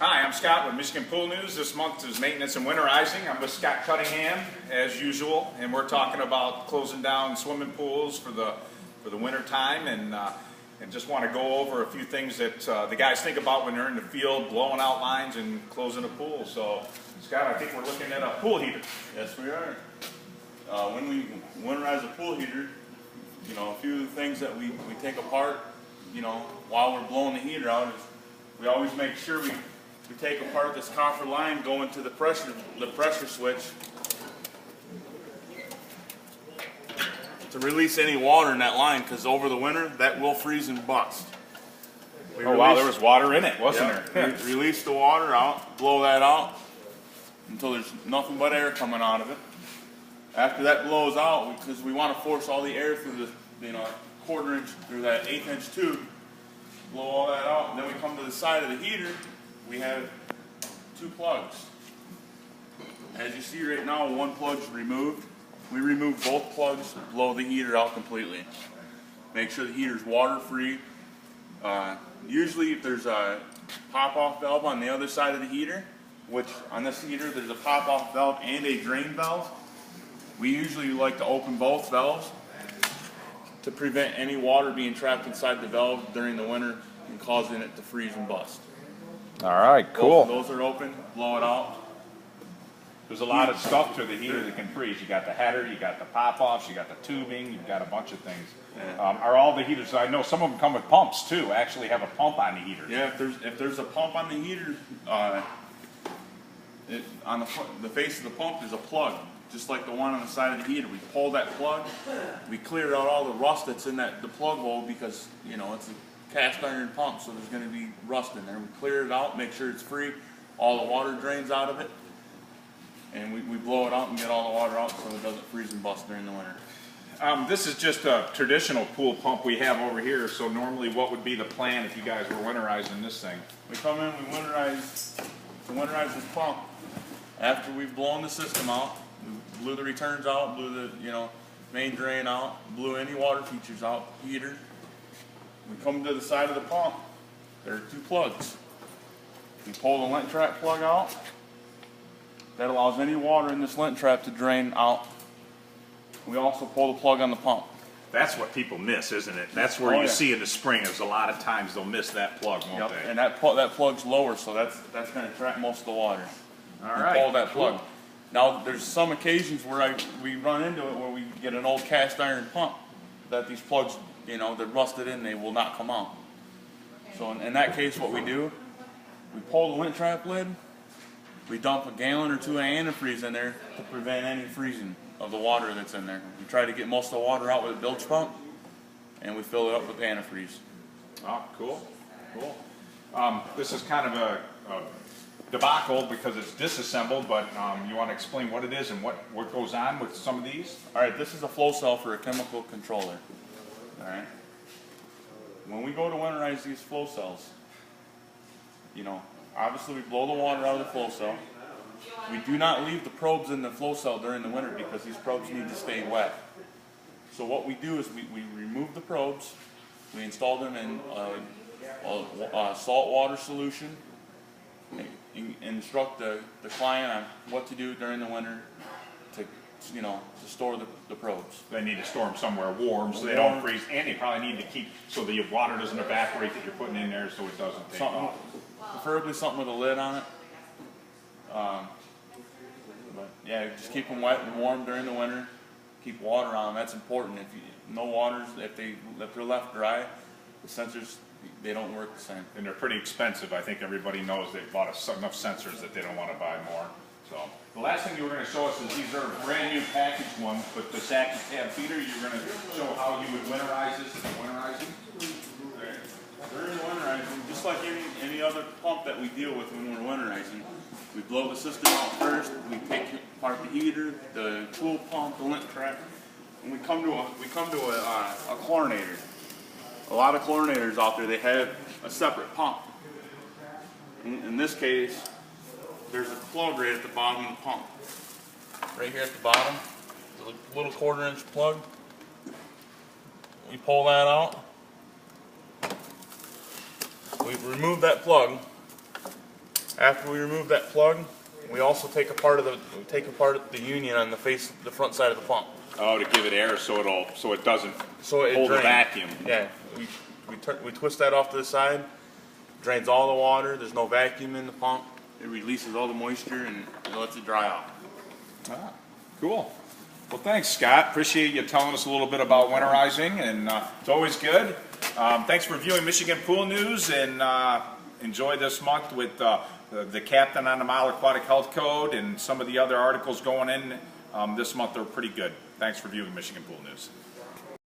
Hi, I'm Scott with Michigan Pool News. This month is maintenance and winterizing. I'm with Scott Cunningham, as usual, and we're talking about closing down swimming pools for the winter time, and just want to go over a few things that the guys think about when they're in the field, blowing out lines and closing a pool. So, Scott, I think we're looking at a pool heater. Yes, we are. When we winterize a pool heater, a few of the things that we take apart, while we're blowing the heater out is we always make sure we take apart this copper line going to the pressure switch to release any water in that line, because over the winter that will freeze and bust. Wow, there was water in it, wasn't there? Release the water out, blow that out until there's nothing but air coming out of it. After that blows out, because we want to force all the air through the quarter inch through that 1/8 inch tube, blow all that out, and then we come to the side of the heater. We have two plugs. As you see right now, one plug's removed. We remove both plugs, blow the heater out completely. Make sure the heater's water free. Usually if there's a pop-off valve on the other side of the heater, which on this heater there's a pop-off valve and a drain valve, we usually like to open both valves to prevent any water being trapped inside the valve during the winter and causing it to freeze and bust. All right, cool. Those are open, blow it out. There's a lot of stuff to the heater that can freeze. You got the header, you got the pop-offs, you got the tubing, you've got a bunch of things. Yeah. Are all the heaters? I know some of them come with pumps too. Actually, have a pump on the heater. Yeah, if there's a pump on the heater, on the face of the pump is a plug, just like the one on the side of the heater. We pull that plug, we clear out all the rust that's in the plug hole, because it's a cast iron pump, so there's going to be rust in there. We clear it out, make sure it's free, all the water drains out of it, and we blow it out and get all the water out so it doesn't freeze and bust during the winter. This is just a traditional pool pump we have over here, so normally what would be the plan if you guys were winterizing this thing? We come in, we winterize this pump. After we've blown the system out, we blew the returns out, blew the main drain out, blew any water features out, heater. We come to the side of the pump. There are two plugs. We pull the lint trap plug out. That allows any water in this lint trap to drain out. We also pull the plug on the pump. That's what people miss, isn't it? That's where you see in the spring. There's a lot of times they'll miss that plug, won't they? And that plug's lower, so that's going to trap most of the water. All right. Pull that plug. Now, there's some occasions where we run into it where we get an old cast iron pump that these plugs, they're rusted in, they will not come out. So in that case, what we do, we pull the lint trap lid, we dump a gallon or two of antifreeze in there to prevent any freezing of the water that's in there. We try to get most of the water out with a bilge pump, and we fill it up with antifreeze. Oh, cool, cool. This is kind of a debacle because it's disassembled, but you want to explain what it is and what goes on with some of these? All right, this is a flow cell for a chemical controller. All right. When we go to winterize these flow cells, obviously we blow the water out of the flow cell. We do not leave the probes in the flow cell during the winter because these probes need to stay wet. So what we do is we remove the probes, we install them in a salt water solution, instruct the client on what to do during the winter to store the probes. They need to store them somewhere warm so they don't freeze, and they probably need to keep so the water doesn't evaporate that you're putting in there, so it doesn't take off. Preferably something with a lid on it. But yeah, just keep them wet and warm during the winter. Keep water on them. That's important. If they're left dry, the sensors, they don't work the same. And they're pretty expensive. I think everybody knows they've bought enough sensors that they don't want to buy more. So the last thing you were going to show us is these are brand new packaged ones, but the Sacky tab feeder, you're going to show how you would winterize this in winterizing. During winterizing, just like any other pump that we deal with when we're winterizing, we blow the system out first. We take apart the heater, the pool pump, the lint trap, and we come to a chlorinator. A lot of chlorinators out there, they have a separate pump. In this case, there's a plug right at the bottom of the pump. Right here at the bottom, the little 1/4 inch plug. We pull that out. We remove that plug, After we remove that plug, we also take apart the union on the front side of the pump. Oh, to give it air so it doesn't It hold drains. a vacuum. Yeah, we twist that off to the side, drains all the water. There's no vacuum in the pump. It releases all the moisture and it lets it dry out. Ah, cool. Well, thanks, Scott. Appreciate you telling us a little bit about winterizing, and it's always good. Thanks for viewing Michigan Pool News, and enjoy this month with the captain on the Model Aquatic Health Code and some of the other articles going in this month. They're pretty good. Thanks for viewing Michigan Pool News.